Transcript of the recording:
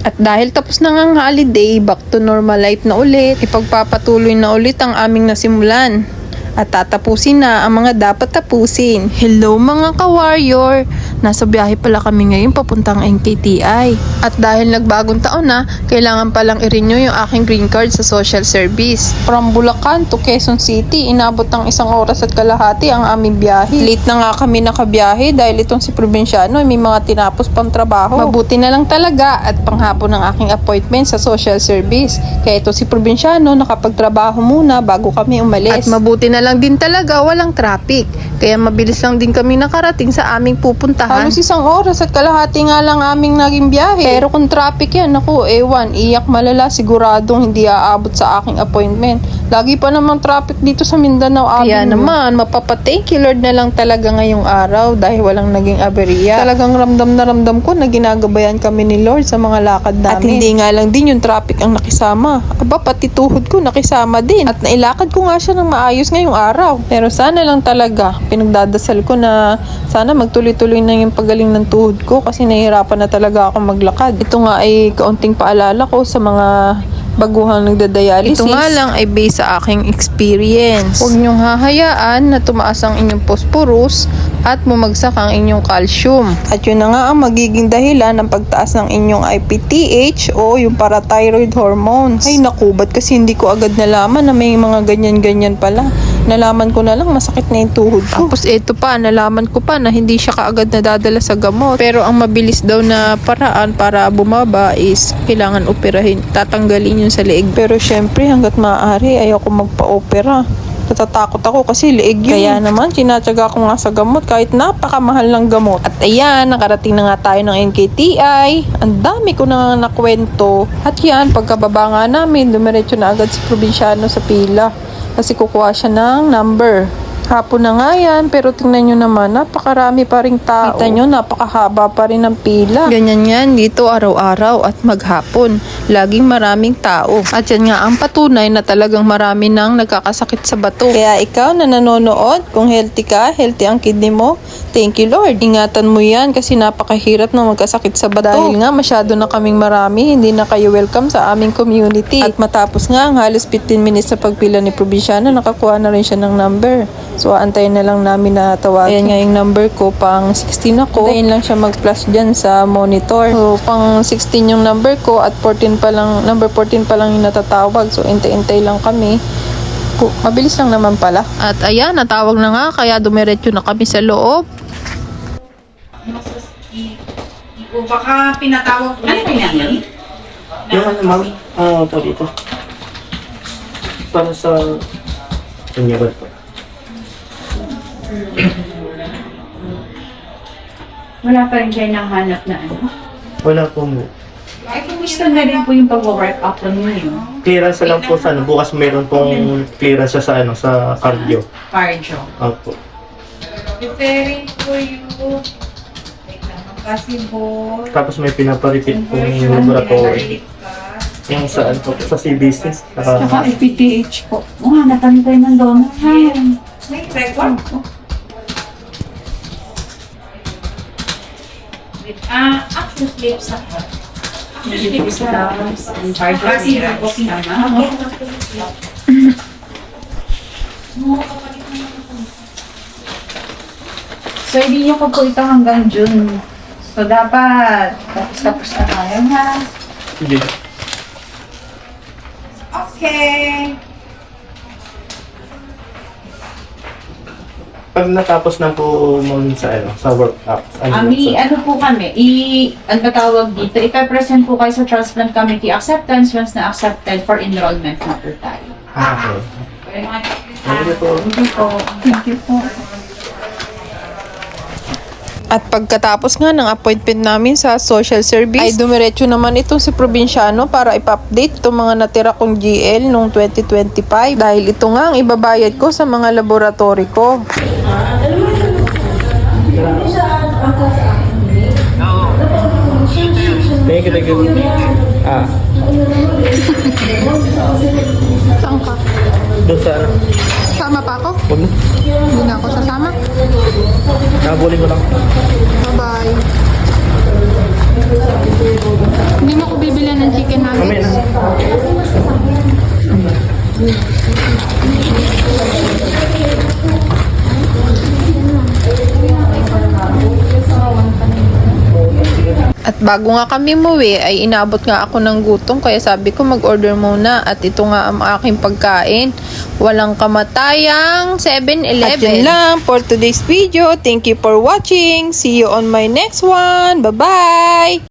At dahil tapos na ngang holiday, back to normal life na ulit, ipagpapatuloy na ulit ang aming nasimulan. At tatapusin na ang mga dapat tapusin. Hello mga ka-warrior! Nasa biyahe pala kami ngayon papuntang NKTI. At dahil nagbagong taon na, kailangan palang i-renew yung aking green card sa social service. From Bulacan to Quezon City, inabot ng 1 oras at kalahati ang aming biyahe. Late na nga kami nakabiyahe dahil itong si Provinciano ay may mga tinapos pang trabaho. Mabuti na lang talaga at panghapon ng aking appointment sa social service. Kaya ito si Provinciano nakapagtrabaho muna bago kami umalis. At mabuti na lang din talaga walang traffic. Kaya mabilis lang din kami nakarating sa aming pupuntahan. Halos 1 oras at kalahati nga lang aming naging biyahe. Pero kung traffic yan, naku, ewan, iyak malala, siguradong hindi aabot sa aking appointment. Lagi pa namang traffic dito sa Mindanao Avenue. Kaya naman, mapapa-thank you Lord na lang talaga ngayong araw dahil walang naging aberya. Talagang ramdam na ramdam ko na ginagabayan kami ni Lord sa mga lakad namin. At hindi nga lang din yung traffic ang nakisama. Aba, pati tuhod ko nakisama din. At nailakad ko nga siya ng maayos ngayong araw. Pero sana lang talaga, pinagdadasal ko na sana magtuloy-tuloy na yung pagaling ng tuhod ko kasi nahihirapan na talaga ako maglakad. Ito nga ay kaunting paalala ko sa mga baguhang nagdadialysis. Ito nga lang ay based sa aking experience. Huwag niyong hahayaan na tumaas ang inyong phosphorus at bumagsak ang inyong calcium. At yun na nga ang magiging dahilan ng pagtaas ng inyong IPTH o yung parathyroid hormones. Ay naku, ba't kasi hindi ko agad nalaman na may mga ganyan-ganyan pala. Nalaman ko na lang masakit na yung tuhod ko. Tapos ito pa, nalaman ko pa na hindi siya kaagad nadadala sa gamot. Pero ang mabilis daw na paraan para bumaba is kailangan operahin. Tatanggalin yun sa leeg. Pero syempre hanggat maaari ayoko magpa-opera. Natatakot ako kasi leeg yun. Kaya naman, tinatsaga ko nga sa gamot kahit napakamahal ng gamot. At ayan, nakarating na nga tayo ng NKTI. Ang dami ko na nakwento. At yan, pagkababa nga namin, dumiretso na agad si Provinciano sa pila. Kasi kukuha siya ng number. Hapon na nga yan, pero tingnan nyo naman, napakarami pa ring tao. Kita nyo, napakahaba pa rin ng pila. Ganyan yan dito araw-araw at maghapon. Laging maraming tao. At yan nga ang patunay na talagang marami nang nagkakasakit sa bato. Kaya ikaw na nanonood, kung healthy ka, healthy ang kidney mo, thank you Lord. Ingatan mo yan kasi napakahirap na magkasakit sa bato. Dahil nga masyado na kaming marami, hindi na kayo welcome sa aming community. At matapos nga ang halos 15 minutes na pagpila ni Provinciano, nakakuha na rin siya ng number. So, antayin na lang namin na tawagin. Ayan nga yung number ko, pang 16 ako. Antayin lang siya mag-flash dyan sa monitor. So, pang 16 yung number ko at 14 pa lang, number 14 pa lang yung natatawag. So, intay-intay lang kami. Mabilis lang naman pala. At ayan, natawag na nga, kaya dumiretso na kami sa loob. Baka pinatawag ko. Ano pinatawag? Yung ano ma'am, po dito. Para sa kanyabal po. Wala pa rin kayo nanghanap na ano? Wala po mo. Ay, kumusta na rin po yung pag-work up ninyo? Clearance na lang po sa ano. Bukas meron pong clearance siya sa ano, sa cardio. Cardio. Opo. Preparing for you. Possible. Tapos may pinaparipit pong laboratory. Yung saan po, sa CBC. Saka IPTH po. Natanong tayo ng doon. May record po. Access lips sa access lips sa cardio. Kasi po pinama. So, hindi nyo pagkulita hanggang June. So, dapat tapos na tayo, ha? Sige. Okay. Pag natapos na po mo sa ano, sa workup. Ano po kami, ano ba tawag dito? Ipe-present po kayo sa Transplant Committee Acceptance once na accepted for enrollment na po tayo. Okay. Thank you po. Thank you po. At pagkatapos nga ng appointment namin sa social service, ay dumiretso naman itong si Provinciano para ipa-update itong mga natira kong GL noong 2025. Dahil ito nga ang ibabayad ko sa mga laboratory ko. Thank you. Saan ka? Doon sa ano? Sama pa ako? Huwag na. Hindi na ako sasama. Nabulin mo lang. Bye-bye. Hindi mo ako bibili bago nga kami muwi ay inabot nga ako ng gutom kaya sabi ko mag-order muna at ito nga ang aking pagkain. Walang kamatayang 7-Eleven. At yun lang for today's video. Thank you for watching. See you on my next one. Bye-bye!